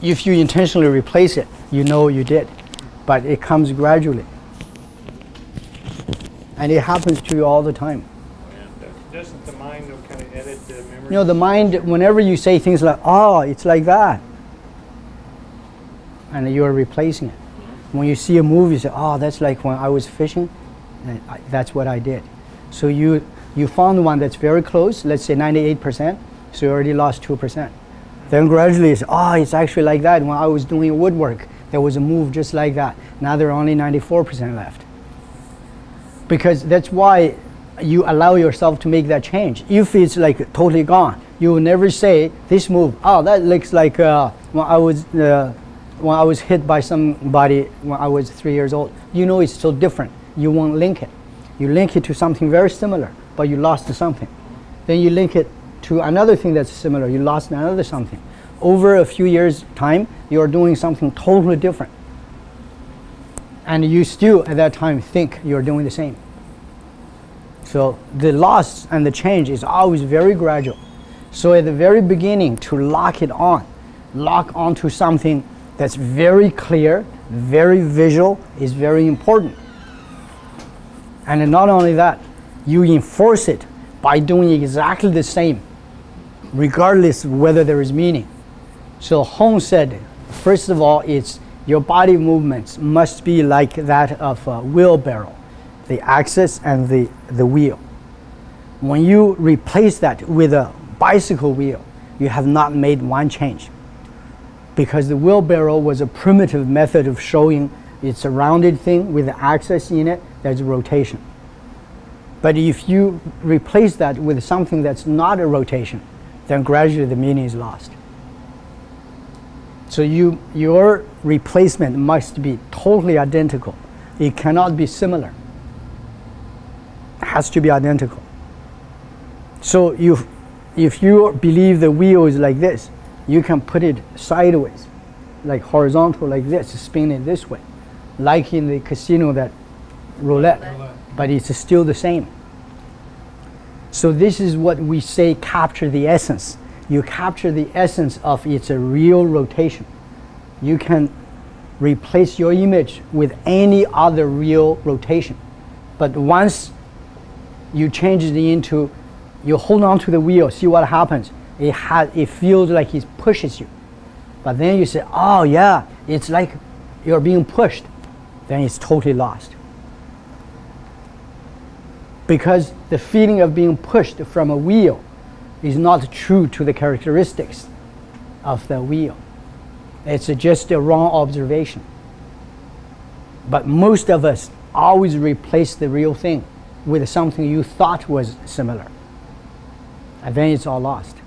if you intentionally replace it, you know you did, but it comes gradually. And it happens to you all the time. And doesn't the mind though kind of edit the memory? You know, the mind, whenever you say things like, oh, it's like that, and you're replacing it. When you see a movie, you say, oh, that's like when I was fishing, and that's what I did. So you found one that's very close, let's say 98%, so you already lost 2%. Then gradually, it's, oh, it's actually like that. When I was doing woodwork, there was a move just like that. Now there are only 94% left. Because that's why you allow yourself to make that change. If it's like totally gone, you will never say, this move, oh, that looks like when I was hit by somebody when I was 3 years old. You know it's so different. You won't link it. You link it to something very similar, but you lost something. Then you link it to another thing that's similar. You lost another something. Over a few years' time, you're doing something totally different. And you still, at that time, think you're doing the same. So the loss and the change is always very gradual. So at the very beginning, to lock onto something that's very clear, very visual, is very important. And not only that, you enforce it by doing exactly the same, regardless of whether there is meaning. So Hong said, first of all, it's your body movements must be like that of a wheelbarrow, the axis and the wheel. When you replace that with a bicycle wheel, you have not made one change. Because the wheelbarrow was a primitive method of showing it's a rounded thing with the axis in it, there's rotation. But if you replace that with something that's not a rotation, then gradually the meaning is lost. So your replacement must be totally identical. It cannot be similar. It has to be identical. So if you believe the wheel is like this, you can put it sideways, like horizontal like this, spin it this way, like in the casino, that roulette. But it's still the same. So this is what we say capture the essence. You capture the essence of it's a real rotation. You can replace your image with any other real rotation. But once you change it into, you hold on to the wheel, see what happens. It feels like it pushes you. But then you say, oh yeah, it's like you're being pushed. Then it's totally lost. Because the feeling of being pushed from a wheel is not true to the characteristics of the wheel. It's just a wrong observation. But most of us always replace the real thing with something you thought was similar. And then it's all lost.